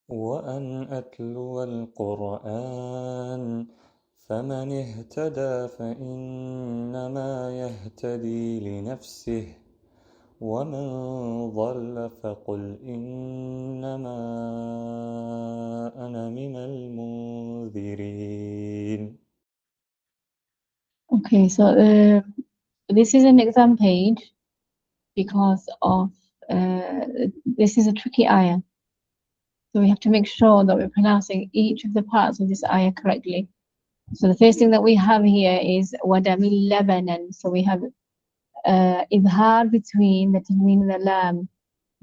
وأن أتلو القرآن فمن اهتدى فإنما يهتدي لنفسه ومن ضل فقل إنما أنا من المنذرين. Okay, so this is an exam page because of this is a tricky ayah. So we have to make sure that we're pronouncing each of the parts of this ayah correctly. So the first thing that we have here is وَدَمِلْ لَبَنًا. So we have إظهار between the tanween and the lam.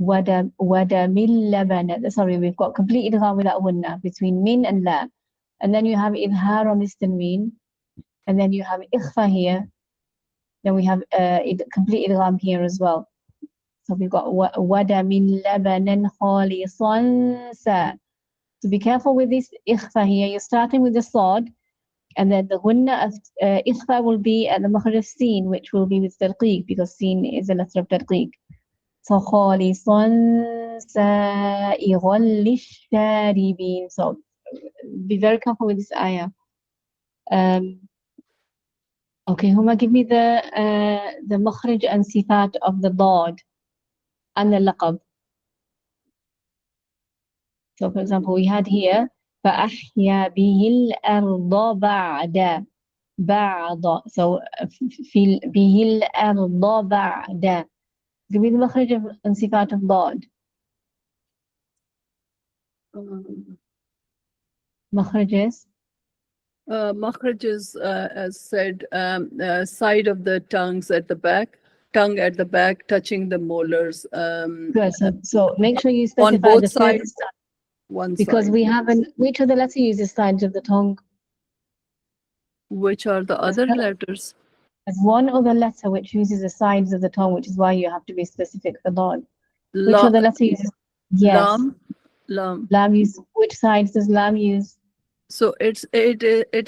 وَدَمِلْ لَبَنًا. Sorry, we've got complete idgham without gunna between min and lam. And then you have idhar on this tanween. And then you have ikhfa here. Then we have complete idgham here as well. So we've got وَدَمِلْ لَبَنًا خَالِصًا سَا. So be careful with this ikhfa here. You're starting with the sad. And then the gunna of ikhfa will be at the makhraj of sin, which will be with tarqiq, because sin is a letter of tarqiq. So khalisan sa'ighun lisharibin. So be very careful with this ayah. Okay, Huma, give me the makhraj and sifat of the dad and the laqab. So for example, we had here فَأَحْيَا بِهِ الْأَرْضَ بعد. So في به الأرض بعد. Give me the مخرج and صفات of ضاد. مخرجs. Makhrajas, as said, side of the tongue at the back, touching the molars. Good. So make sure you specify on both the sides. side. One Because side. we haven't. Which of the letters uses sides of the tongue? Which are the other letters? There's one other letter which uses the sides of the tongue, which is why you have to be specific for ضاد. Which other letter uses? Yes. Lam. Lam use. Which sides does lam use? So it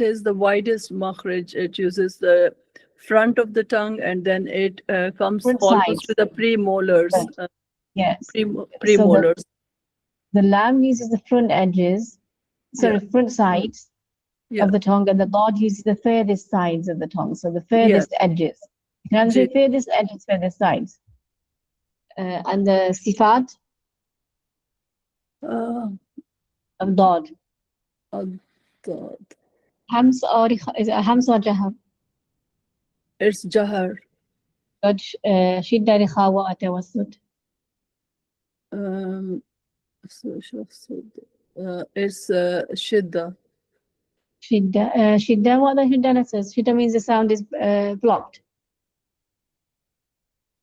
is the widest makhraj. It uses the front of the tongue, and then it comes Front almost sides. to the premolars. Yes. Premolars. So the lam uses the front edges, front sides of the tongue, and the dad uses the furthest sides of the tongue, so the furthest edges. You can either say furthest edges, furthest sides. And the sifat of dad. Hams or is it hams or jahar? It's jahar. Good. Shidda rikhawa atawassut. It's shidda. Shidda, what the shidda letters? Shidda means the sound is blocked.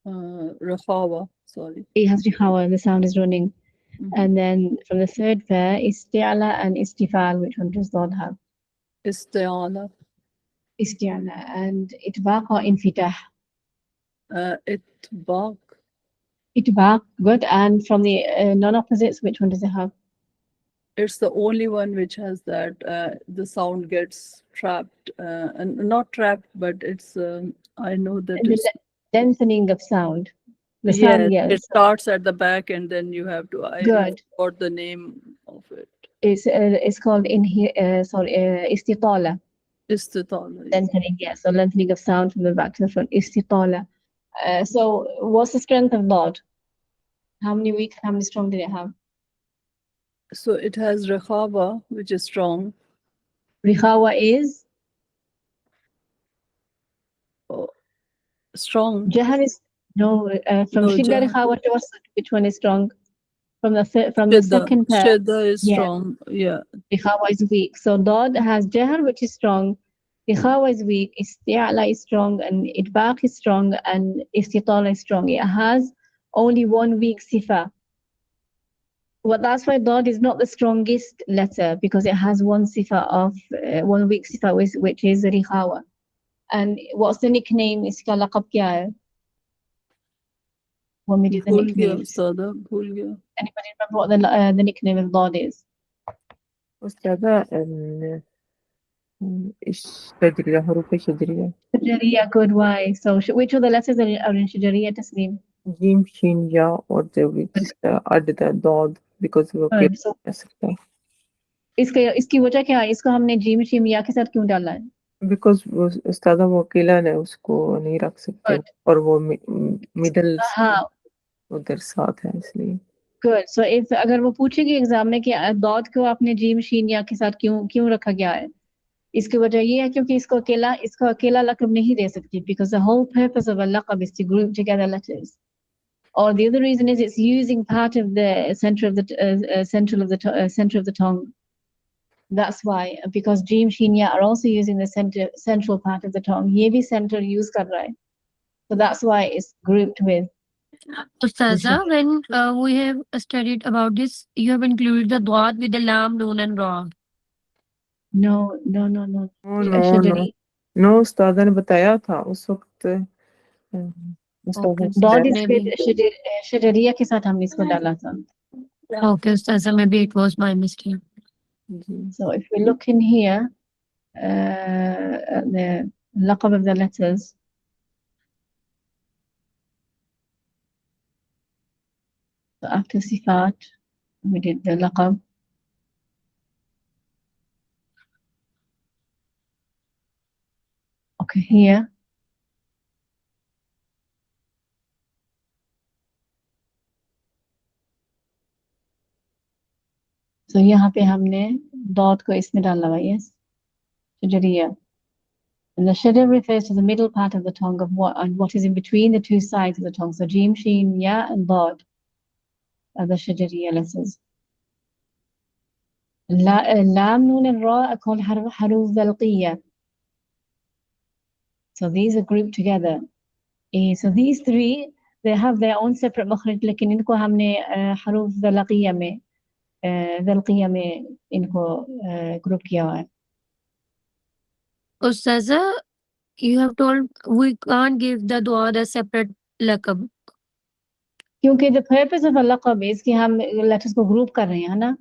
Rikhawa, sorry. It has rikhawa, the sound is running. And then from the third pair, isti'ala and istifal, which one does not have? Isti'ala. Isti'ala. And itbaq or infitah? Itbaq. Itbaq, good. And from the non-opposites, which one does it have? It's the only one which has that the sound gets trapped, and not trapped, but it's I know that the lengthening of sound. The yes, sound, yes. It starts at the back, and then you have to. I forgot the name of it. It's called istitala. Istitala. Lengthening, yes. So lengthening of sound from the back to the front. Istitala. So what's the strength of dad? How many weak, how many strong did it have? So it has Rikhawa, which is strong. Rikhawa is? Strong. Jahar is, no, from Shidda Rikhawa to Wasat, which one is strong? From the second pair. Shidda is strong, yeah. Rikhawa is weak. So Dad has Jahar, which is strong. Rikhawa is weak. Isti'ala is strong, and Itbaq is strong, and Istitala is strong. It has only one weak sifa. Well, that's why Dad is not the strongest letter, because it has one sifa of one weak sifa, which is Rikhawa. And what's the nickname? Iska laqab kya hai? When we do the nicknames. Anybody remember what the nickname of Dad is? Shajariya, good. Why? So which of the letters are in Shajariya, Tasneem? Jim, Shin, Ya, or the which added the Dad. because वो Good. So कह सकता है इसकी वजह क्या है? इसको हमने जीम शीम या के साथ क्यों डाला है? because वो उस्तादा वो अकेला है उसको नहीं रख सकते Good. और वो मिडल हाँ उधर साथ है इसलिए गुड. सो इफ अगर वो पूछेगी एग्जाम में कि दौद को आपने जीम शीन या के साथ क्यों रखा गया है, इसकी वजह ये है क्योंकि इसको अकेला लक़ब नहीं दे सकती, because the whole purpose of a laqab is to group together letters. Or the other reason is it's using part of the center of the center of the tongue. That's why, because जीम शीन या are also using the central part of the tongue. ये भी center use कर रहा है. So that's why it's grouped with. Ustaza, when we have studied about this, you have included the dwat with the lam, noon, and ra. No. No शजरी. No उस्तादा ने बताया था उस वक्त Okay, दौद इस maybe. पे शजरिया के साथ हमने इसको डाला था. Okay, Ustaza, maybe it was my mistake. So if we look in here, the laqab of the letters, so after sifat, we did the laqab. Okay, here. So यहाँ पे हमने dot को इसमें डाला हुआ, yes, शजरिया. And the shadr refers to the middle part of the tongue of what is in between the two sides of the tongue. So jim, sheen, ya, and dot are the shajariya letters. Lam, noon, and ra are called haruf dalqiyya. So these are grouped together. So these three, they have their own separate makhraj, लेकिन इनको हमने haruf dalqiyya में इनको group किया हुआ है. Ustaza, you have told we can't give the dua a separate laqab. क्योंकि the purpose of a laqab is कि हम letters को group कर रहे हैं, है ना?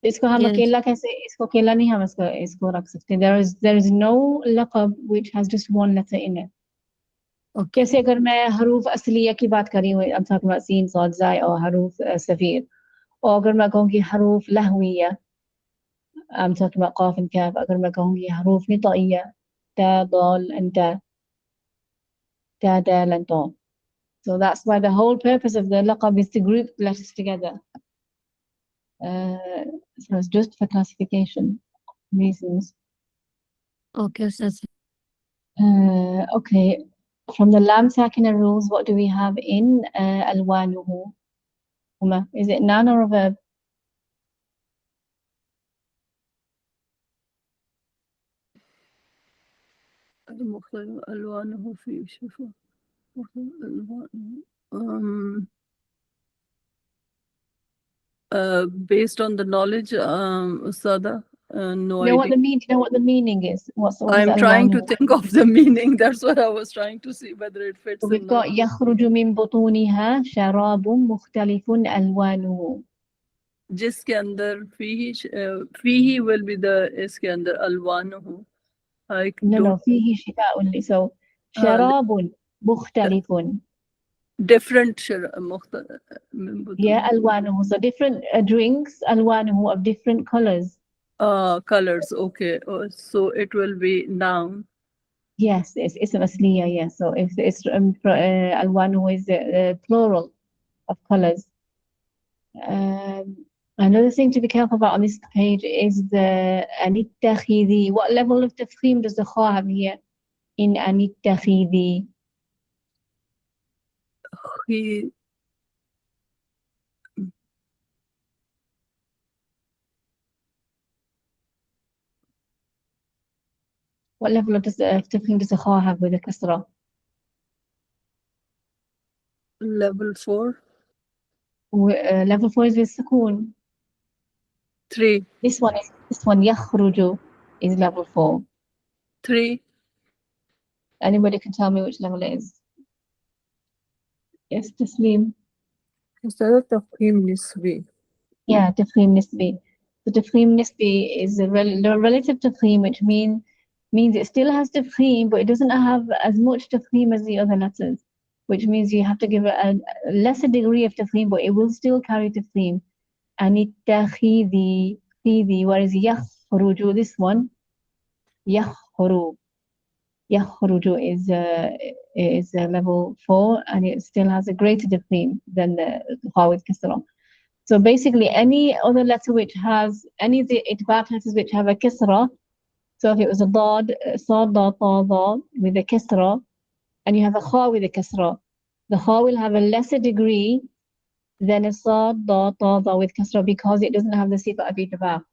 इसको हम Yes. अकेला कैसे, इसको अकेला नहीं हम इसको रख सकते. There is no laqab which has just one letter in it. Okay. जैसे अगर मैं हरूफ असलिया की बात कर रही हूँ, I'm talking about सीन, साद, ज़ाय और हरूफ सफीर, और अगर मैं कहूँगी हरूफ लहविया, I'm talking about क़ाफ and काफ. अगर मैं कहूँगी हरूफ निताइया, ta, dal and ta, ta, dal and ta. So that's why the whole purpose of the laqab is to group letters together. So it's just for classification reasons. Okay, Ustaza. Okay, from the lam sakina rules, what do we have in alwanuhu? Is it noun or a verb? ألوانه في شوفوا based on the knowledge, Ustada, no You know idea. you know what the meaning is? What is I'm trying to alwanuhu? think of the meaning. That's what I was trying to see whether it fits So or we've got not. يخرج من بطونها شراب مختلف ألوانه. जिसके अंदर फीही will be the इसके अंदर अलवानुहु. No, فيه شفاء. So شراب مختلف. Different Yeah, ألوانه. So different drinks, ألوانه, of different colors. colors. Okay. So it will be noun. Yes, it's اسم أصلية. Yes, so if it's ألوانه is the plural of colors. Another thing to be careful about on this page is the anittakhidhi. What level of tafkhim does the kha have here in anittakhidhi? He What level of tafkhim does the kha have with the kasra? level 4. Level 4 is with sukoon. 3. This one yakhruju is level 4. 3. Anybody can tell me which level it is? Yes, Taslim. उस्तादा तफहीम निस्बी Yeah, tafkhim nisbi. The tafkhim nisbi is the relative tafkhim, which means it still has tafkhim, but it doesn't have as much tafkhim as the other letters, which means you have to give it a lesser degree of tafkhim, but it will still carry tafkhim. anittakhidhi, khidhi, whereas yakhruju, this one, yakhru, yakhruju is level 4, and it still has a greater define than the kha with kasra. So basically, any other letter which has any of the itbat letters which have a kasra, so if it was a dad, sad, da, ta, da, with a kasra, and you have a kha with a kasra, the kha will have a lesser degree than a sad, da, ta, da with kasra because it doesn't have the sifa of itbaq.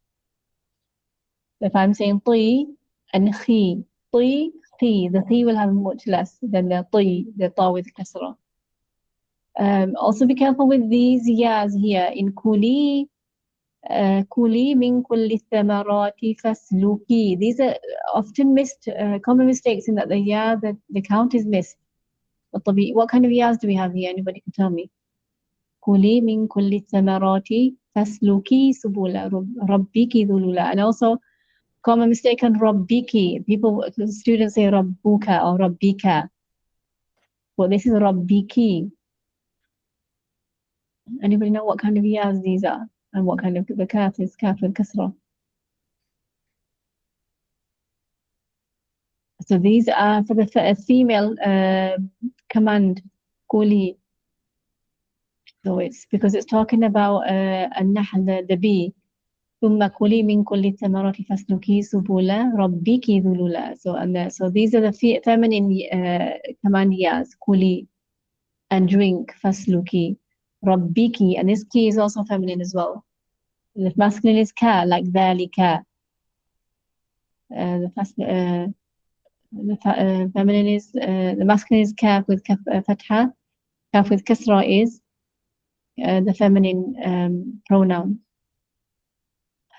If I'm saying ti and khi, ti, the thi will have much less than the ti, the ta with kasra. Also be careful with these yas here in kuli. Kuli min kulli thamarati fasluki. These are often missed, common mistakes in that the count is missed. What kind of yas do we have here? Anybody can tell me? Kuli min kulli thamarati fasluki subula rabbiki dhulula. And also common mistake on rabbiki. Students say rabbuka or rabbika. Well, this is rabbiki. Anybody know what kind of yas these are? And what kind of the kaf is kaf with kasra? So these are for the female command, kuli. So it's because it's talking about النحل, the bee. ثم كلي من كل الثمرات فاسلكي سبل ربك ذللا. So these are the feminine command yas, kuli, and drink, fasluki, rabbiki, and this ki is also feminine as well. The masculine is ka, like dhalika. The feminine is, the masculine is kaf with fatha. Kaf with kasra is the feminine pronoun.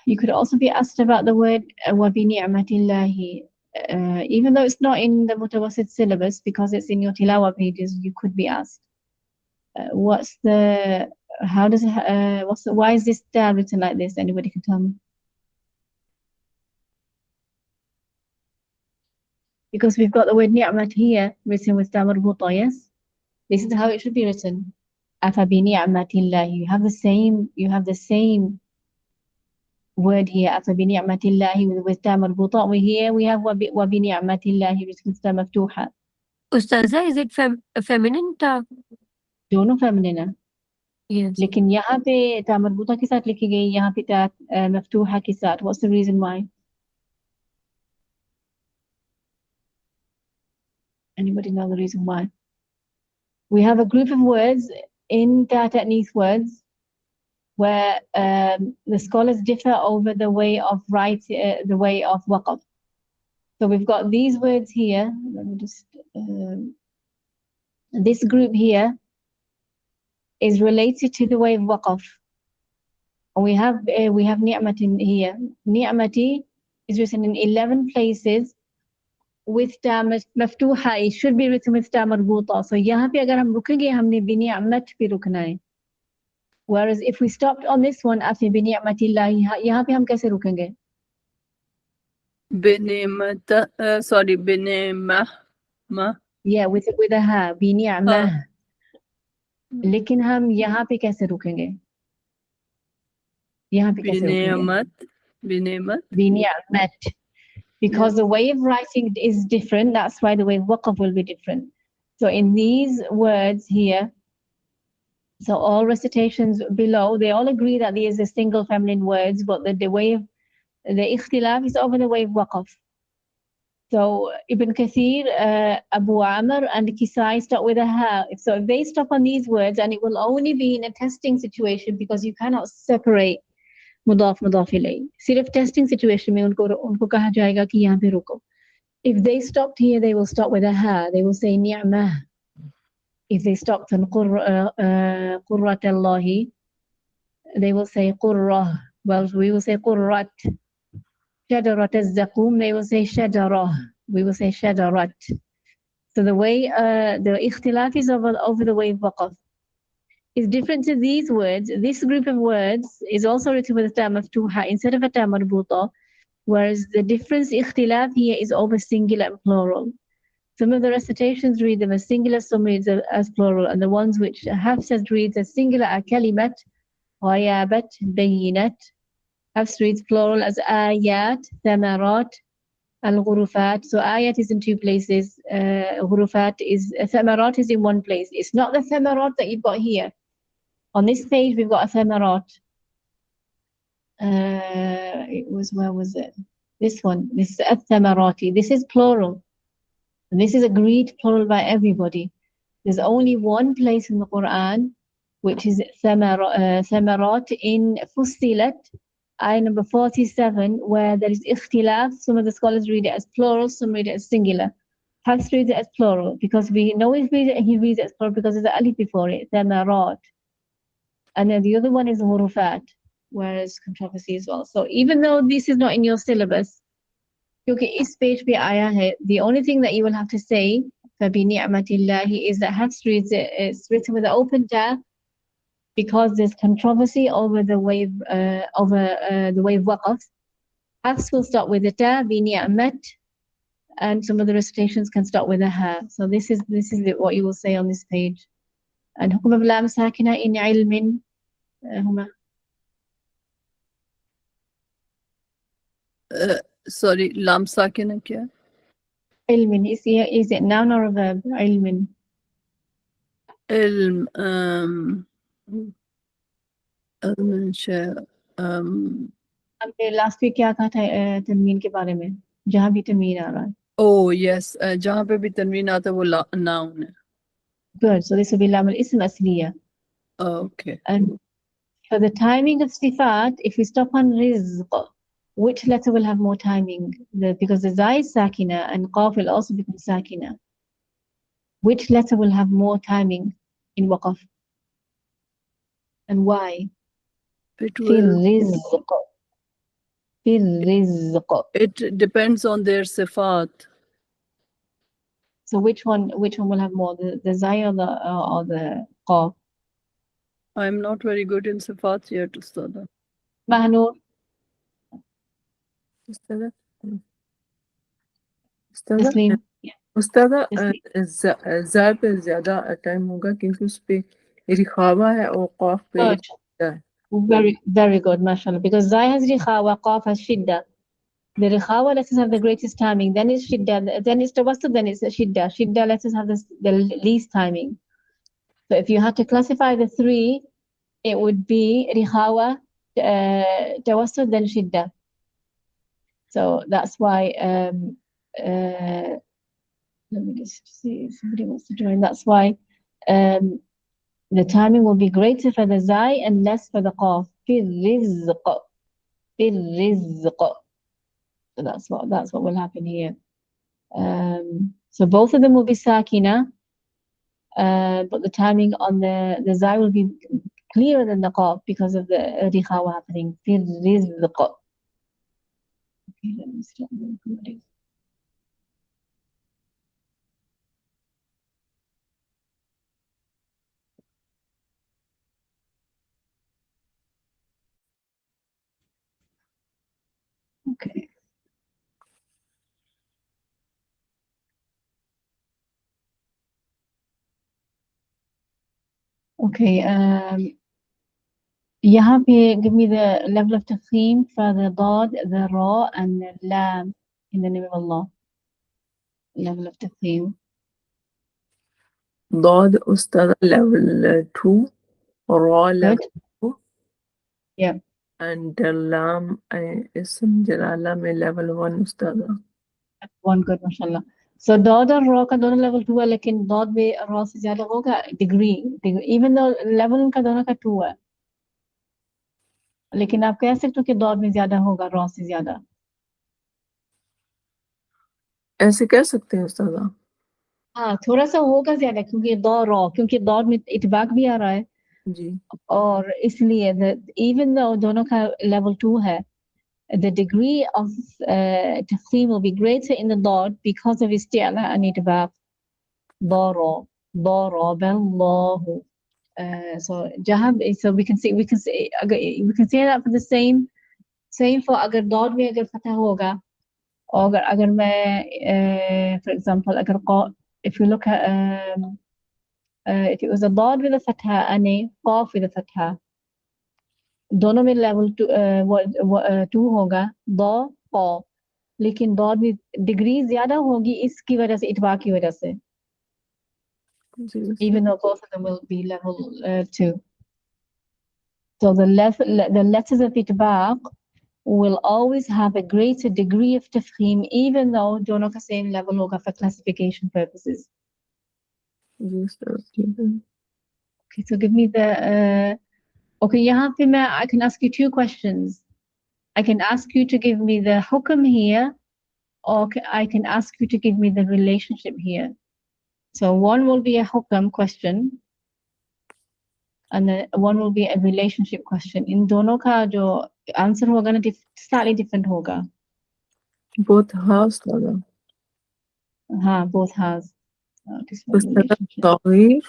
You could also be asked about the word wa bi ni'matillahi. Even though it's not in the mutawassit syllabus, because it's in your tilawa pages, you could be asked. Why is this dal written like this? Anybody can tell me? Because we've got the word ni'mat here written with dal marbuta, yes? This is how it should be written. Afa bi ni'matillahi. You have the same word here. Afa bi ni'matillahi with dal marbuta. We have wa bi ni'matillahi with dal maftuha. Ustaza, is it feminine ta? दोनों feminine है. Yes. लेकिन यहाँ पे ता मरबूता के साथ लिखी गई, यहाँ पे ता मफ्तूहा के साथ. What's the reason why? Anybody know the reason why? We have a group of words in ta ta'neeth words where the scholars differ over the way of the way of waqf. So we've got these words here. Let me just this group here is related to the way of waqf. We have ni'matin here. Ni'mati is written in 11 places with ta maftuha. It should be written with ta marbuta. So यहाँ पे अगर हम रुकेंगे, हमने bi ni'mat पे रुकना है. Whereas if we stopped on this one, afi bi ni'matillah, यहाँ पे हम कैसे रुकेंगे? ma. Yeah, with a ha, bi ni'mah. लेकिन हम यहाँ पे कैसे रुकेंगे? यहाँ पे कैसे रुकेंगे? Bi ni'mat. Because the way of writing is different. That's why the way of waqf will be different. So in these words here, so all recitations below, they all agree that these are single feminine words, but the way of the ikhtilaf is over the way of waqf. So Ibn Kathir, Abu Amr, and Kisai start with a ha. So if they stop on these words, and it will only be in a testing situation because you cannot separate mudaf ilay. Sirf testing situation mein unko kaha jayega ki yahan pe ruko. If they stopped here, they will stop with a ha. They will say ni'mah. If they stopped on qurrat Allahi, they will say qurrah. Well, we will say qurrat. Shadarat az-zaqum, they will say shadarah. We will say shadarat. So the way the ikhtilaf is over the way of waqf is different to these words. This group of words is also written with a ta maftuha instead of a ta marbuta, whereas the difference ikhtilaf here is over singular and plural. Some of the recitations read them as singular, some read as plural, and the ones which Hafs reads as singular are kalimat, غيابت بينت. Hafs reads plural as ayat, thamarat, al-ghurufat. So ayat is in two places. Ghurufat is, thamarat is in one place. It's not the thamarat that you've got here. On this page, we've got a thamarat. It was, where was it? This one. This is at-thamarati. This is plural. And this is agreed plural by everybody. There's only one place in the Quran which is thamarat in Fussilat, ayah number 47, where there is ikhtilaf. Some of the scholars read it as plural, some read it as singular. Hafs reads it as plural because we know he reads it as plural because there's an alif before it, thamarat. And then the other one is hurufat, whereas controversy as well. So even though this is not in your syllabus, क्योंकि इस page पे आया है, the only thing that you will have to say فَبِنِعْمَةِ اللَّهِ is that Hafs reads it, it's written with an open ta because there's controversy over the wave waqaf. Hafs will start with a ta, بِنِعْمَةِ, and some of the recitations can start with a ha. So this is what you will say on this page. And حكم بلام ساكنة in علم هما. Sorry, lam sakina kya? علم is it noun or a verb? علم. Ilm, हमने last week क्या कहा था तनवीन के बारे में, जहाँ भी तनवीन आ रहा है. oh yes, जहाँ पे भी तनवीन आता है वो noun है. Good. So this will be lam al-ism asliya. Okay. And for the timing of sifat, if we stop on rizq, which letter will have more timing? Because the zai is sakina and qaf will also become sakina. Which letter will have more timing in waqaf? And why? It Fil will. rizq. Fil rizq. It depends on their sifat. So which one will have more? The zai or the qaf? I'm not very good in sifat yet, Ustada. Mahnur. Ustada, Taslim. उस्तादा Taslim. ज़ा पे ज़्यादा time होगा क्योंकि उस पे रिखावा है और क़ाफ पे Good. शिद्दा है. Very, very good, mashallah. Because Zai has Rikhawa, Qaf has Shidda. The Rikhawa letters have the greatest timing. Then it's Shidda. Then it's Tawassut, then it's Shidda. Shidda letters have the least timing. So if you had to classify the three, it would be Rikhawa, Tawassut, then Shidda. So that's why, let me just see if somebody wants to join. That's why the timing will be greater for the Zai and less for the Qaf. في الرزق. So that's what will happen here. So both of them will be sakina, but the timing on the zai will be clearer than the qaf because of the rikhawa happening. في الرزق. Okay, let me start recording. Okay. Okay. यहाँ पे give me the level of tafkhim for the dad, the ra, and the lam in the name of Allah. Level of tafkhim. ضاد أستاذ level 2, را level Good. 2, Yeah. and لام اسم جلالة में level 1 أستاذ. One good, mashallah. So dot और raw का दोनों level 2 है, लेकिन dot में raw से ज़्यादा होगा degree, even though level उनका दोनों का 2 है, लेकिन आप कह सकते हो कि dot में ज़्यादा होगा raw से ज़्यादा. ऐसे कह सकते हैं उस्ताद. हाँ, थोड़ा सा होगा ज़्यादा क्योंकि dot raw, क्योंकि dot में इतबाक भी आ रहा है. जी. और इसलिए even though दोनों का level 2 है, the degree of tafkhim will be greater in the dot because of isti'la and itbaq. ضرب الله. So jahab, so we can say that for the same for agar dot में अगर फतह होगा, और अगर मैं for example अगर if you look at if it was a dot with a fatha and a qaf with a fatha, दोनों में लेवल 2 होगा दो पौ, लेकिन दो में डिग्री ज्यादा होगी इसकी वजह से, इतबा की वजह से, जी even though both of them will be level 2. So the letters of itbaq will always have a greater degree of tafkhim, even though दोनों का same level होगा for classification purposes. जी सर ठीक है। Okay, so give me the okay, यहाँ पे मैं I can ask you 2 questions. I can ask you to give me the hukm here, or I can ask you to give me the relationship here. So one will be a hukm question, and then one will be a relationship question. इन दोनों का जो answer होगा ना slightly different होगा. both has दादा। हाँ, both has. This one Ustad relationship. Sagir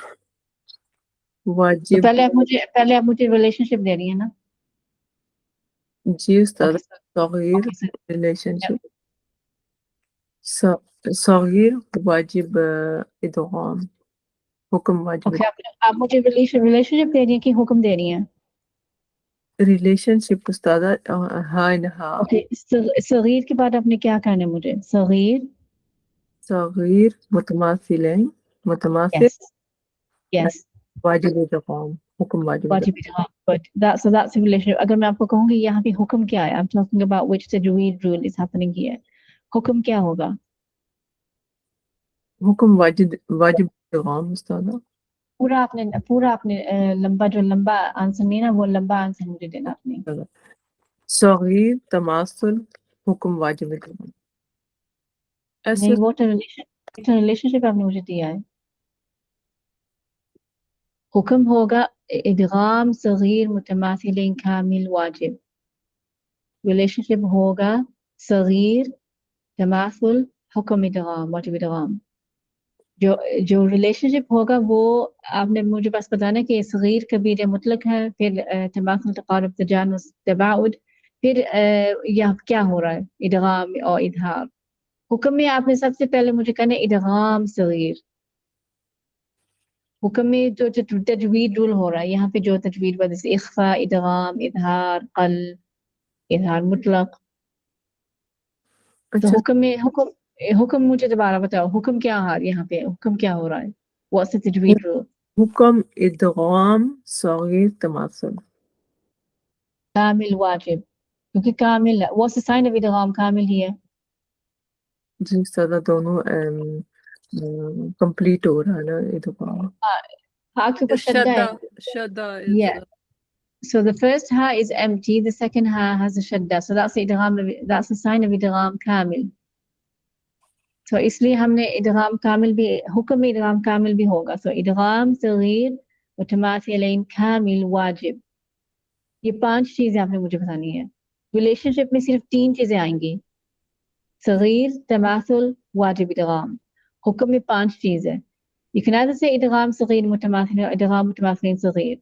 तो वाजिब। पहले आप मुझे relationship दे रही है ना? जी उस्ताद Okay, सगीर okay, so रिलेशनशिप सगीर वाजिब इदगाम हुक्म वाजिब okay, आप मुझे relationship दे रही हैं कि हुक्म दे रही हैं? रिलेशनशिप उस्ताद हाँ एंड हाँ। Okay, सगीर के बाद आपने क्या कहना है मुझे? सगीर. Sagir मुतमासिलें मुतमासिल Yes, yes. वाजिब इदगाम हुक्म वाजिब इदगाम। वाजिब इदगाम. But that's a relationship. अगर मैं आपको कहूँगी यहाँ पे हुक्म क्या है? I'm talking about which tajweed rule is happening here. हुक्म क्या होगा? हुक्म वाजिब वाजिब इदगाम उस्ताद। पूरा आपने लंबा आंसर नहीं ना, वो लंबा आंसर मुझे देना आपने. सगीर तमासुल हुक्म वाजिब इदगाम। ऐसे नहीं, वो तो रिलेशनशिप आपने मुझे दिया है. हुक्म होगा इदगाम सगीर मुतमासिलें कामिल वाजिब. रिलेशनशिप होगा सगीर तमासुल हुक्म इदगाम वाजिब इदगाम. जो रिलेशनशिप होगा वो आपने मुझे बस बताना कि सगीर कबीर मुतलक है, फिर तमासुल तकारुब तजानुस तबाउद, फिर यहाँ क्या हो रहा है, इदगाम और इजहार. हुक्म में आपने सबसे पहले मुझे कहना है इदगाम सगीर. हुक्म में जो तजवीद रूल हो रहा है यहाँ पे, जो तजवीद जैसे इख्फा, इदगाम, इजहार, कल, इजहार मुतलक. तो अच्छा हुक्म में हुक्म मुझे दोबारा बताओ, हुक्म क्या है यहाँ पे, हुक्म क्या हो रहा है? व्हाट्स द तजवीद रूल? हुक्म इदगाम सगीर तमासुल कामिल वाजिब, क्योंकि कामिल है. व्हाट्स द साइन ऑफ इदगाम कामिल ही है. जी उस्ताद दोनों कंप्लीट हो रहा है ना इदगाम। हाँ, हाँ के ऊपर शद्दा है. Shadda is Yeah. So the first ha is empty, the second ha has a shadda. So that's the idgham, that's the sign of idgham kamil. So इसलिए हमने idgham kamil भी, हुक्म में idgham kamil भी होगा. So idgham सगीर मुतमासिलें कामिल वाजिब. ये 5 चीजें आपने मुझे बतानी है. रिलेशनशिप में सिर्फ 3 चीजें आएंगी, सगीर तमासुल वाजिब idgham. हुक्म में 5 चीजें. You can either say idgham صغير متماثل or idgham متماثلين صغير.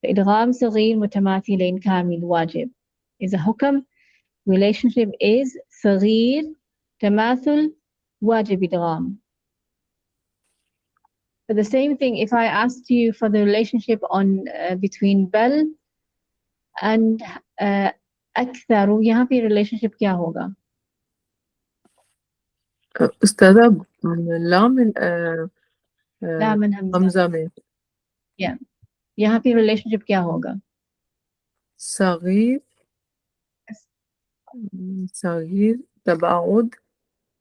فإدغام صغير متماثلين كامل واجب is a حكم. Relationship is صغير تماثل واجب إدغام. But the same thing, if I asked you for the relationship on between bel and أكثر, यहाँ पे relationship क्या होगा? उस्ताद लाम ला मन हमजा. हमजा में Yeah. यहाँ पे relationship क्या होगा? सगीर सगीर तबाउद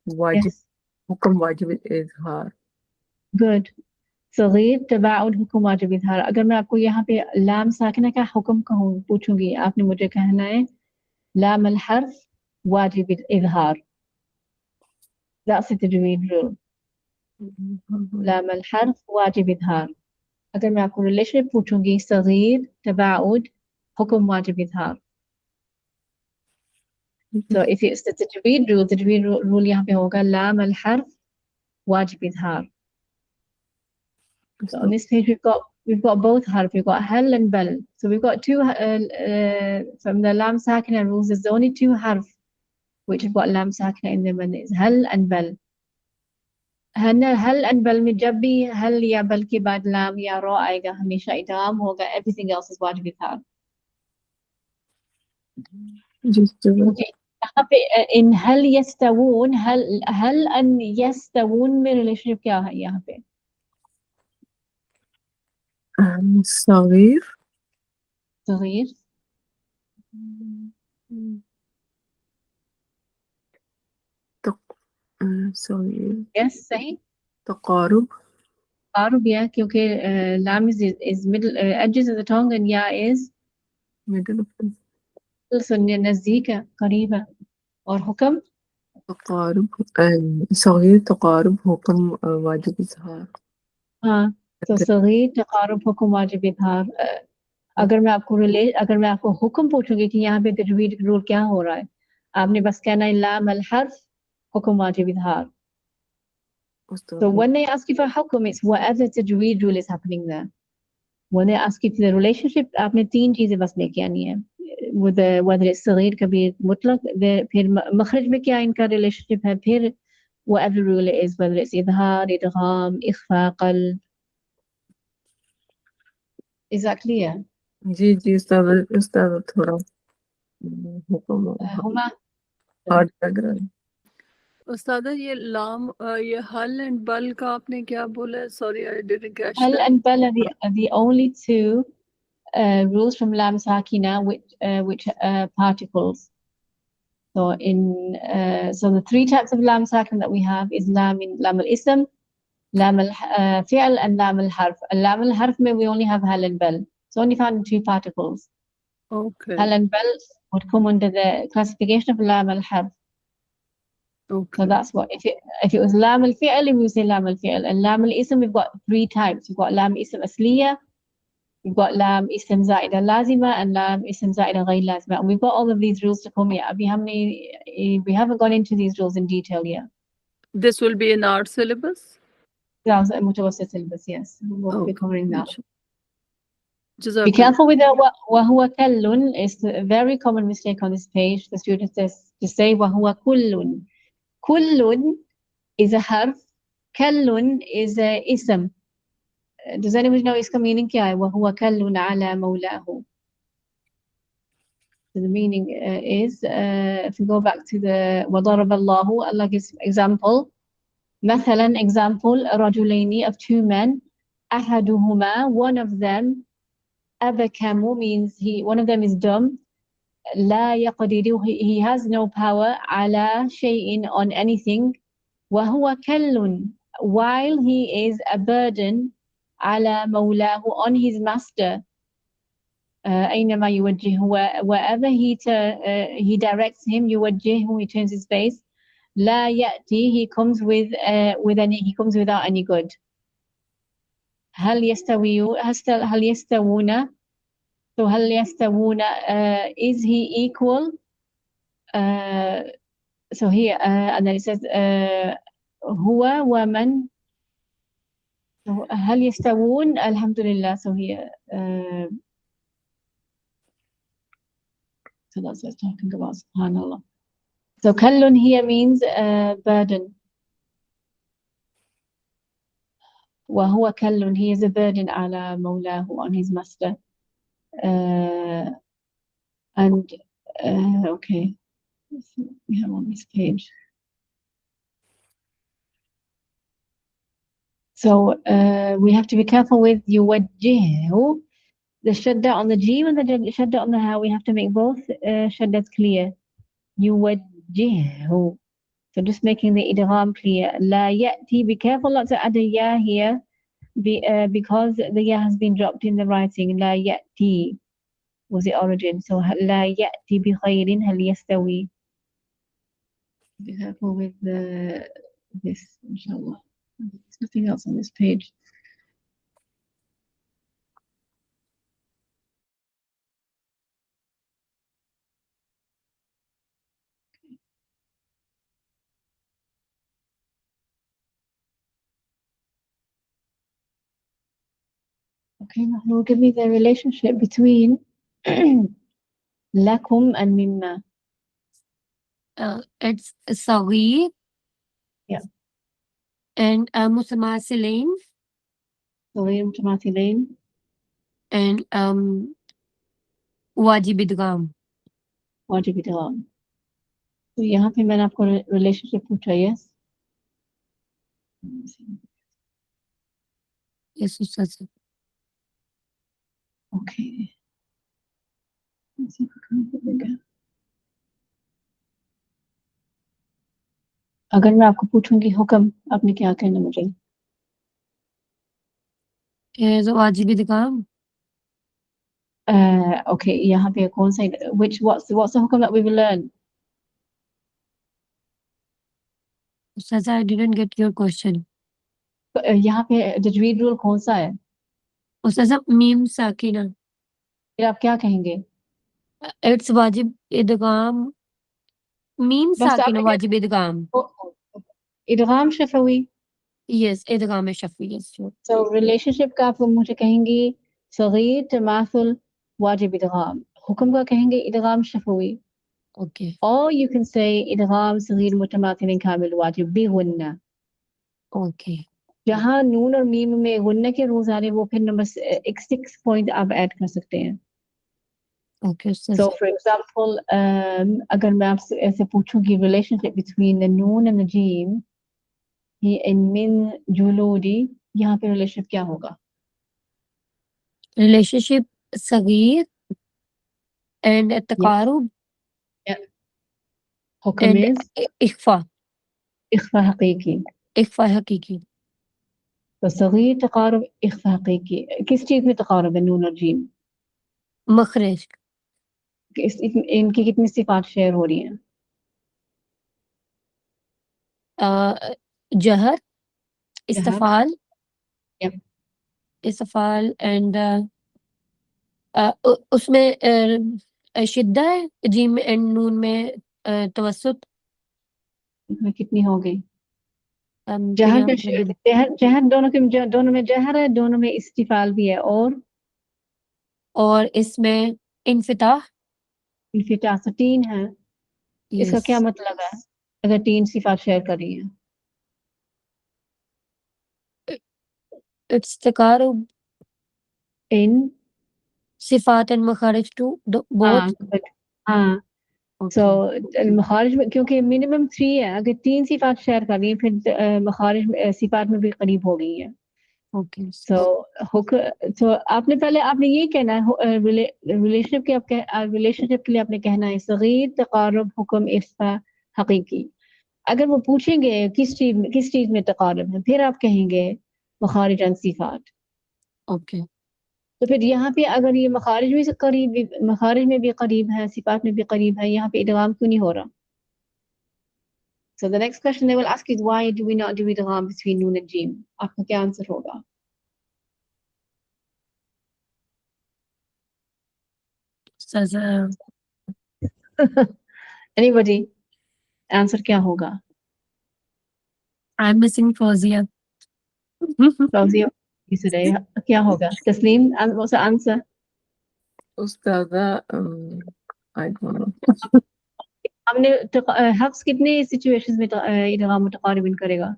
वाजिब Yes. हुक्म वाजिब इजहार। Good. सगीर तबाउद हुक्म वाजिब इजहार. अगर मैं आपको यहाँ पे लाम साकिना का हुक्म कहूँ पूछूंगी, आपने मुझे कहना है लाम अल हर्फ वाजिब इजहार. That's the tajweed rule. लाम अल हर्फ वाजिब इजहार. अगर मैं आपको रिलेशनशिप पूछूंगी, सगीर तबाउद हुक्म वाजिब इजहार. So if it's the tajweed rule यहाँ पे होगा लाम अल हर्फ वाजिब इजहार. So on this page we've got both harf. We've got hal and bal. So we've got two from the lam sakina rules. There's only 2 harf which have got lam sakina in them, and it's hal and bal. hal and bal में जब भी hal या bal के बाद lam या ro आएगा, हमेशा idgham होगा. Everything else is wajib ithar. Just Okay. यहाँ पे in हल यस्तवून हल अन यस्तवून में relationship क्या है यहाँ पे? صغير صغير صغير yes सही تقارب قارب yeah क्योंकि lam is middle edges of the tongue and ya is middle of the نزديكة قريبة और हुक्म تقارب صغير تقارب حكم واجب إظهار हाँ तो صغير तकारुब हुक्म वाजिब इज़हार अगर मैं आपको हुक्म पूछूंगी कि यहाँ पे तजवीद रूल क्या हो रहा है आपने बस कहना है लाम अल हर्फ हुक्म वाजिब इज़हार so when they ask you for hukum it's whatever tajweed rule is happening there when they ask you for the relationship आपने तीन चीजें बस लेके आनी है with the whether it's صغير Kabir मुतलक फिर मखरज में क्या इनका relationship है फिर whatever rule it is whether it's इज़हार इदगाम इख्फा क़ल्ब is that clear जी उस्ताद थोड़ा हुक्म हुमा हार्ड लग रहा है उस्ताद ये लाम ये हल एंड बल का आपने क्या बोला sorry I didn't catch hal that and bal are the only two rules from lam sakina which particles so in so the three types of lam sakin that we have is lam in lam al ism lam al fi'l and lam al harf lam al harf may we only have hal and bal it's only found in two particles okay hal and bal would come under the classification of lam al harf so okay that's what if it was lam al fi'l we would say lam al fi'l and lam al ism we've got three types we've got lam ism asliya we've got lam ism zaida lazima and lam ism zaida ghayr lazima and we've got all of these rules to come yet we haven't gone into these rules in detail yet this will be in our syllabus that was a mutawassit syllabus yes we'll be covering that be Jazakallah. careful with the وهو كل is a very common mistake on this page the student says to say وهو كل كل is a harf كل is a ism does anybody know its meaning kya hai وهو كل على مولاه so the meaning is if we go back to the وضرب الله Allah gives example مثلا example رجلين of two men أحدهما one of them أبكم means one of them is dumb لا يقدر he has no power على شيء on anything وهو كل while he is a burden على مولاه on his master أينما يوجه wherever he directs him يوجهه he turns his face لا يأتي he comes he comes without any good هل يستوون so هل يستوون is he equal so here and then it says هو ومن هل يستوون الحمد لله so here so that's what it's talking about subhanallah so كل here means burden وهو كل he is a burden على مولاه on his master and okay we have on this page so we have to be careful with يوجهه the shadda on the G and the shadda on the ha we have to make both shaddas clear يوجهه so just making the idgham clear لا يأتي be careful not to add a ya here because the ya has been dropped in the writing لا يأتي was the origin so لا يأتي بخير هل يستوي be careful with this inshallah there's nothing else on this page okay now give me the relationship between لكم and مما It's صغير yeah and متماثلين صغير متماثلين and واجب إدغام वाजिब इदगाम। तो यहाँ पे मैंने आपको relationship पूछा, yes Yes, Ustaza. Okay. अगर मैं आपको पूछूंगी हुक्म, आपने क्या कहना मुझे? Is wajib idgham. ओके, यहाँ पे कौन सा what's the हुक्म that we will learn? Ustaza, I didn't get your question. यहाँ पे तजवीद रूल कौन सा है? Ustaza, mim sakina. फिर आप क्या कहेंगे? It's wajib idgham. Mim बस sakina आपने wajib idgham. इदगाम शफवी। Yes, idgham is shafi. Yes, sure. So relationship का आप मुझे कहेंगी सगीर तमाथुल वाजिब इदगाम, हुक्म का कहेंगे इदगाम शफवी। Okay. Or you can say इदगाम Sagir मुतमाथिल कामिल वाजिब भी गुन्ना। Okay. जहाँ नून और मीम में गुन्ना के रूल्स आ रहे हैं वो फिर नंबर 6 पॉइंट आप ऐड कर सकते हैं। Okay, Ustaza. So for example, अगर मैं आपसे ऐसे पूछूंगी relationship between the noon and the jim in min juludi, यहाँ पे relationship क्या होगा? Relationship sagir and taqarub हुक्म and is ikhfa. इख्फा हकीकी। Ikhfa hakiki. तो सगीर तकारुब इख्फा हकीकी किस चीज में तकारुब है नून और जीम? Makhraj. इनकी कितनी सिफात शेयर हो रही हैं? Jahar, जहाँ istafal, Yep. istafal and उसमें शिद्दा है, जीम एंड नून में तवसुत। इसमें कितनी हो गई? तो जहर यहाँ का पे जहर जहर दोनों में जहर है, दोनों में इस्तिफाल भी है और इसमें इनफिताह। इनफिताह से 3 है। इसका क्या यस, मतलब है अगर 3 सिफात शेयर कर रही है? इट्स तकारुब इन सिफात एंड मखारिज टू हाँ बोथ। हाँ। सो ओके मखारिज में क्योंकि मिनिमम 3 है, अगर 3 सिफात शेयर कर रही है फिर मखारिज सिफात में भी करीब हो गई है। ओके सो हुक तो आपने ये कहना है रिलेशनशिप के रिलेशनशिप के लिए आपने कहना है सगीर तकारुब हुक्म इफ्ता हकीकी। अगर वो पूछेंगे किस चीज में तकारुब है, फिर आप कहेंगे मखारिज अन सिफात। ओके तो फिर यहाँ पे अगर ये मखारिज में से करीब, मखारिज में भी करीब है, सिफात में भी करीब है, यहाँ पे इदगाम क्यों नहीं हो रहा? So the next question they will ask is why do we not do idgham between noon and jim? आपका क्या आंसर होगा? Anybody? आंसर क्या होगा? I am missing Fauzia. Fauziya today क्या होगा? तस्लीम what's the answer? Ustaza, I don't know. हमने हफ्स कितने सिचुएशंस में इदगाम मुतकारिबिन करेगा?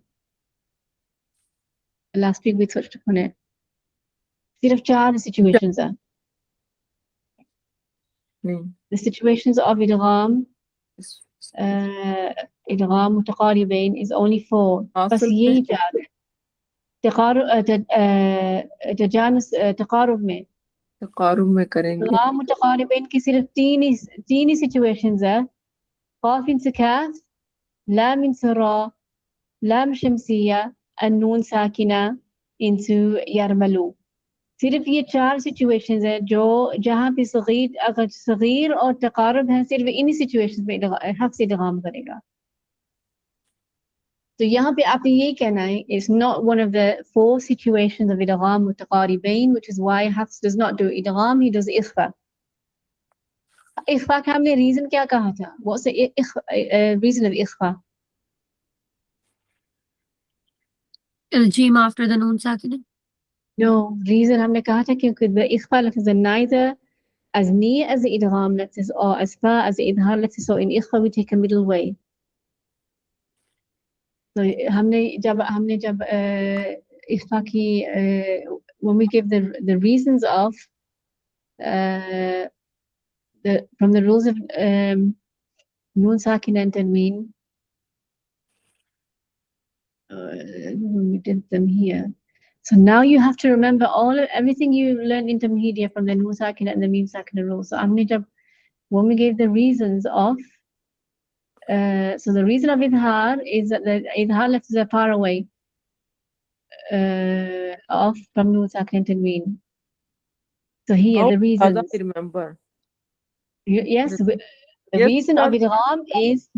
लास्ट वीक भी सोच होने सिर्फ 4 सिचुएशंस हैं। नहीं, The situations of idgham idgham मुतकारिबिन is only 4, बस हासिल यही में 4 है। तजानुस तकारुब में तकारुब में करेंगे। idgham मुतकारिबिन की सिर्फ 3 ही सिचुएशंस है। काफ से काफ, लाम से रा, लाम शमसिया, अन्नून साकिना इंसु यरमलू। सिर्फ ये 4 सिचुएशंस है जो जहाँ पे सगीर, अगर सगीर और तकारुब है सिर्फ इन्हीं सिचुएशंस में हक से इदगाम करेगा। तो यहाँ पे आपने ये कहना है it's not one of the 4 situations of idgham mutaqaribain, which is why Hafs does not do idgham, he does ikhfa. इख्फा का हमने रीजन क्या कहा था? What's the reason of इख्फा? जीम आफ्टर द नून साकिना। No, reason हमने कहा था क्योंकि the इख्फा lafz neither as near as the idgham letters or as far as the idhar letters, so in ikhfa we take a middle way. So हमने जब इख्फा की when we give the reasons of from the rules of Noon Sakin and Tanween. We did them here. So now you have to remember everything you learned intermediate from the Noon Sakin and the Mim Sakin rules. So when we gave the reasons of, so the reason of idhar is that the idhar letters are far away from Noon Sakin and Tanween. So here How the reasons. I remember. Yes, the Yes, reason of idgham is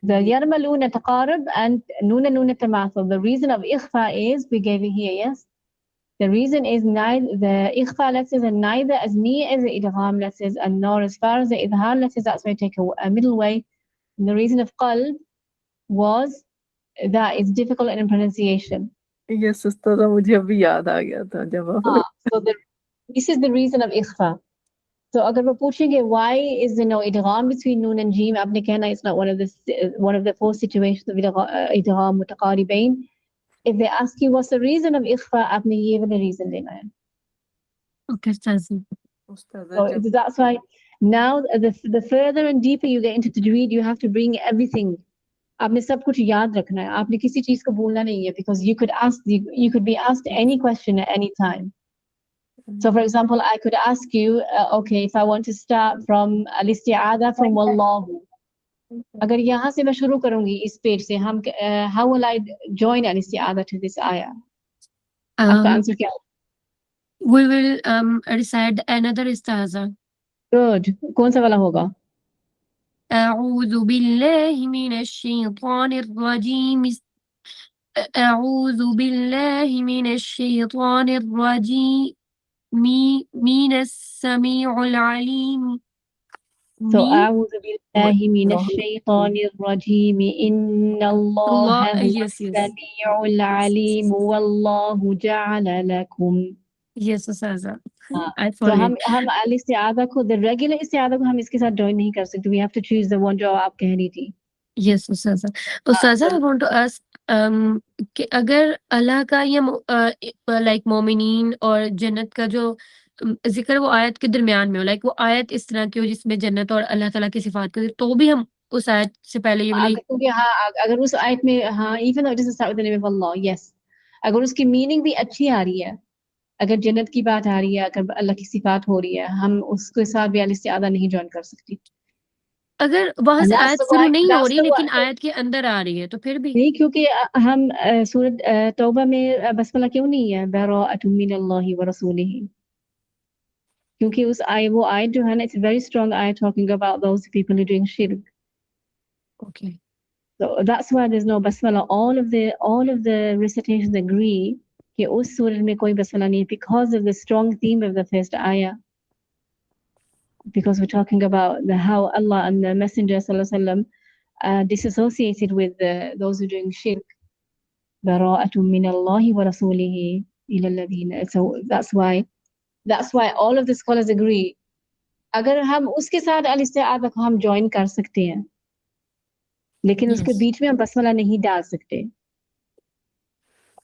the yarmaluna taqarub and nuna tamathul. The reason of ikhfa is, we gave it here, yes. The reason is neither the ikhfa letters are neither as near as the idgham letters and nor as far as the idhar letters. That's why I take a middle way. And the reason of qalb was that it's difficult in pronunciation. Yes, Ustaza, मुझे अभी याद आ गया था जब So this is the reason of ikhfa. So अगर वो पूछेंगे why is there no idgham between noon and jim, आपने कहना it's not one of the four situations of idgham mutaqaribain. If they ask you what's the reason of ikhfa, आपने ये वाला reason देना है. Okay, Ustaza. So that's why now the further and deeper you get into tajweed, you have to bring everything. आपने सब कुछ याद रखना है. आपने किसी चीज को भूलना नहीं है, because you could be asked any question at any time. So for example, I could ask you, okay, if I want to start from al-isti'adha from wallahu. अगर यहाँ से मैं शुरू करूँगी इस पेज से, how will I join al-isti'adha to this ayah? आपका answer क्या? We will recite another istaza. Good. कौन सा वाला होगा? أعوذ بالله من الشيطان الرجيم. أعوذ بالله من الشيطان الرجيم من السميع العليم. So أعوذ بالله من الشيطان الرجيم إن الله هو السميع العليم والله جعل لكم. Yes, Ustaza. I So follow. हम al-isti'adha को, the regular isti'adha को हम इसके साथ join नहीं कर सकते. We have to choose the one जो आप कह रही थी. Yes, Ustaza. Ustaza, I want to ask, कि अगर अल्लाह का या like मोमिनीन और जन्नत का जो जिक्र वो आयत के दरमियान में हो, like वो आयत इस तरह की हो जिसमें जन्नत और अल्लाह ताला की सिफात को, तो भी हम उस आयत से पहले ये वाली क्योंकि हाँ, अगर उस आयत में हाँ, even though it doesn't start with the name of Allah, yes, अगर उसकी मीनिंग भी अच्छी आ रही है, अगर जन्नत की बात आ रही है, अगर अल्लाह की सिफात हो रही है, हम उसके साथ भी al-isti'adha नहीं ज्वाइन कर सकती. अगर वहां से आयत शुरू नहीं हो रही लेकिन आयत के अंदर आ रही है तो फिर भी नहीं, क्योंकि हम सूरत तौबा में बसमला क्यों नहीं है, बराअतुम मिनल्लाहि व रसूलिही, क्योंकि वो आयत जो है ना, it's a very strong ayah talking about those people who are doing shirk. Okay. So that's why there's no basmala. All of the recitations agree कि उस सूरत में कोई basmala नहीं, because of the strong theme of the first ayah. Because we're talking about how Allah and the Messenger sallallahu alaihi wasallam disassociated with those who are doing shirk. براءة من الله ورسوله إلى الذين. So that's why all of the scholars agree. अगर हम उसके साथ al-isti'adha को हम join कर सकते हैं, लेकिन उसके बीच में हम basmala नहीं डाल सकते.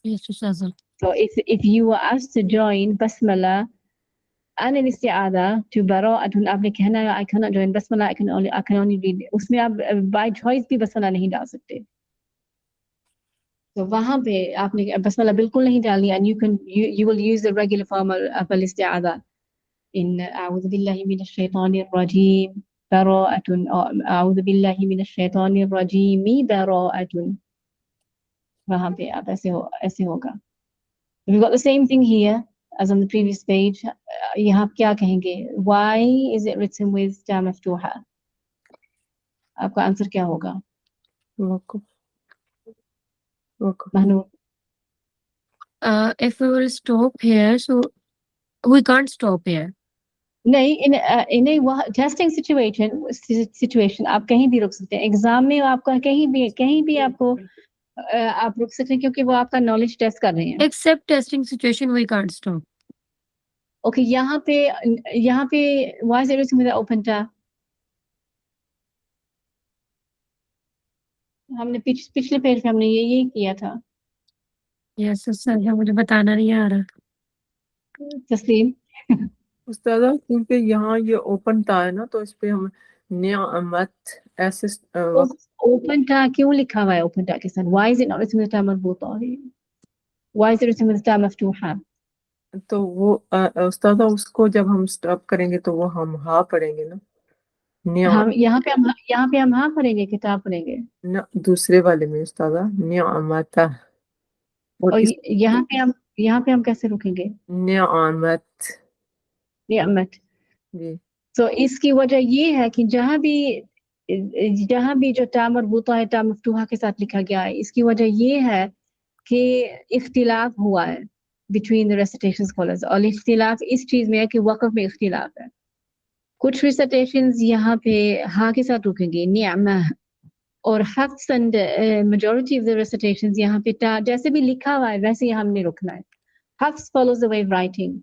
Yes, Ustaza. So if you were asked to join basmala and al-isti'adha to bara'atun, आपने कहना I cannot join basmala, I can only read. उसमें आप by choice भी basmala नहीं डाल सकते. So वहाँ पे आपने basmala बिल्कुल नहीं डालनी, and you will use the regular form of al-isti'adha in أعوذ بالله من الشيطان الرجيم براءة, أعوذ بالله من الشيطان الرجيم براءة. वहाँ पे आप ऐसे होगा. We've got the same thing here as on the previous page. यहाँ आप क्या कहेंगे? Why is it written with ta maftuha? आपका आंसर क्या होगा? वक़्फ़. Mahnoor. If we will stop here, so we can't stop here. नहीं, in a testing situation आप कहीं भी रुक सकते हैं. एग्जाम में आपका कहीं भी आपको आप रुक सकते हैं, क्योंकि वो आपका नॉलेज टेस्ट कर रहे हैं. Except testing situation, we can't stop. Okay, यहाँ पे why is it written with the open tab? हमने पिछले पेज पे हमने यही किया था. Yes, सर मुझे बताना नहीं आ रहा. तस्लीम. उस्तादा क्योंकि यहाँ ये ओपन था है ना, तो इस पे हम नियामत ऐसे वक्त। ओपन टा क्यों लिखा हुआ है ओपन टा के साथ? Why is it not written with टा मरबूता? Why is it written with टा मफ्तूहा? तो वो उस्तादा उसको जब हम स्टॉप करेंगे तो वो हम हा पढ़ेंगे ना, निया हम यहाँ पे हम हाँ पढ़ेंगे, किताब पढ़ेंगे। ना, दूसरे वाले में उस्तादा नियामता, और और इस यहाँ पे हम कैसे रुकेंगे? नियामत। नियमत। जी तो इसकी वजह ये है कि जहाँ भी जो टा मरबूता है टा मफ्तूहा के साथ लिखा गया है, इसकी वजह ये है कि इख्तिलाफ हुआ है बिटवीन द रेसिटेशन स्कॉलर्स। और इख्तिलाफ इस चीज में है कि वक़्फ़ में इख्तिलाफ है। कुछ रिसिटेशंस यहाँ पे हा के साथ रुकेंगे, नियमा, और Hafs and majority of the recitations यहाँ पे टा जैसे भी लिखा हुआ है वैसे ही हमने रुकना है। Hafs follows the way of writing.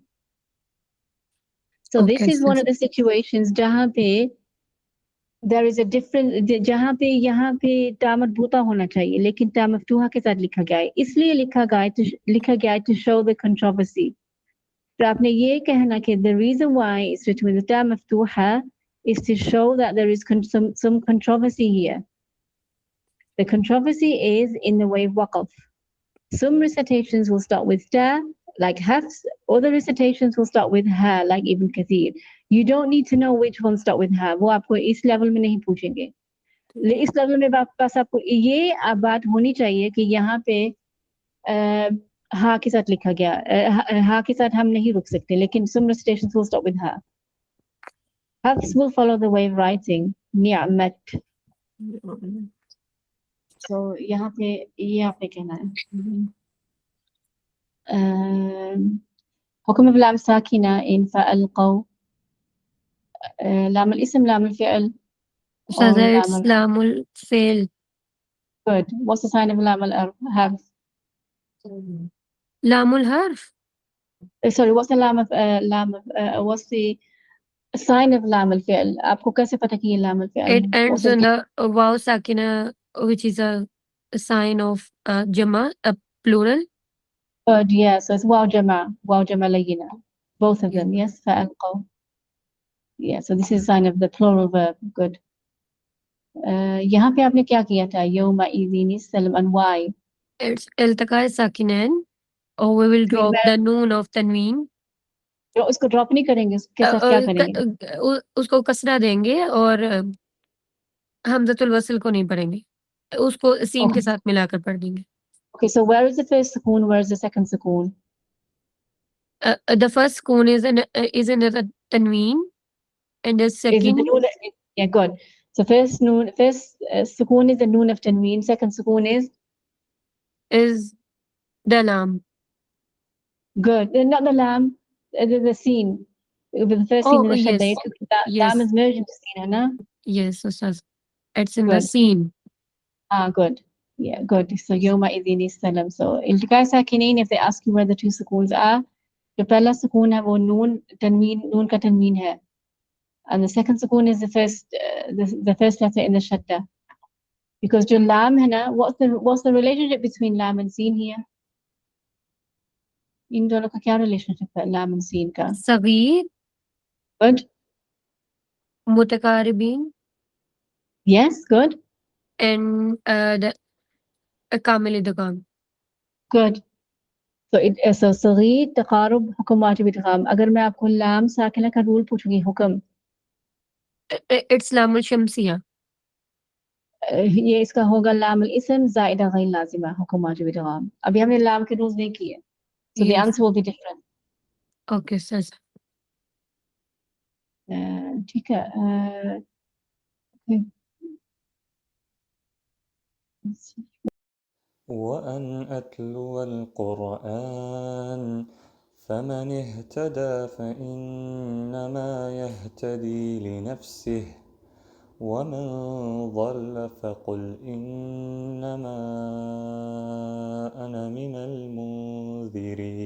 So this okay is one of the situations जहाँ पे there is a different, जहाँ पे यहाँ पे टा मरबूता होना चाहिए लेकिन टा मफ्तूहा के साथ लिखा गया है, इसलिए लिखा गया है to show the controversy. तो आपने ये कहना कि the reason why it's written with the टा मफ्तूहा is to show that there is some controversy here. The controversy is in the way of waqf. Some recitations will start with ta, like Hafs. Other recitations will start with ha, like Ibn Kathir. You don't need to know which ones start with ha. वो आपको इस level में नहीं पूछेंगे। इस level में बस आपको ये बात होनी चाहिए कि यहाँ पे हा के साथ लिखा गया, हा के साथ हम नहीं रुक सकते, लेकिन some recitations will start with ha. Hafs will follow the way of writing ni'mat. So यहाँ पे ये आपने कहना है। حكم بلام ساكنة in فألقوا. لام الاسم لام الفعل or Ustaza, لام it's lamul fail. good. What's the sign of لام الحرف? Lamul harf. Sorry, what's the لام what's the sign of لام الفعل? आपको कैसे पता कि ये لام الفعل It है? What's ends the on the waw sakina, which is a sign of jama, a plural. good? Yeah, so it's واو جمع لينة. Both of Yeah. them, yes. فألقوا. Yeah, so this is a sign of the plural verb. Good. यहाँ पे आपने क्या किया था? يومئذ سلم and why? It's iltaqa sakinen, or we will drop the noon of tanween. उसको drop नहीं करेंगे, उसके साथ क्या करेंगे? उसको कसरा देंगे और हमजतुल वसल को नहीं पढ़ेंगे, उसको सीन के Okay. साथ मिलाकर पढ़ देंगे. Okay, so where is the first sukoon? Where is the second sukoon? The first sukoon is in the tanween, and the Is it the second noon? Yeah, good. So first sukoon is the noon of tanween. Second sukoon is is the lam. good. Not the lam, the scene. With the first scene Oh, in the yes. shadda. Lam Yes. is merged into scene, na? Yes, Ustaz. It's in the Good. scene. Good. Yeah, good. So yawma idhini salam. So iltiqa sakinain, if they ask you where the two sukoons are, the pehla sukoon hai wo noon ka tanween hai. And the second sukoon is the first letter in the shadda. Because जो lam है ना, what's the relationship between lam and sin here? इन दोनों का क्या relationship है lam and sin का? Saghir, Good. mutakaribin, Yes, good. and the kamil idgham. Good. So صغير تقارب हुक्म वाजिब इदगाम. अगर मैं आपको लाम साकिना का रूल पूछूंगी हुक्म, It's lamul shamsiya. ये इसका होगा लाम अल इस्म जायदा गैर लाजिमा हुक्म वाजिब इदगाम. अभी हमने लाम के रूल्स नहीं किए. So the Yes. answer will be different. Okay, Ustaz. ठीक है. Okay. وأن أتلو القرآن فمن اهتدى فإنما يهتدي لنفسه ومن ضل فقل إنما أنا من المنذرين.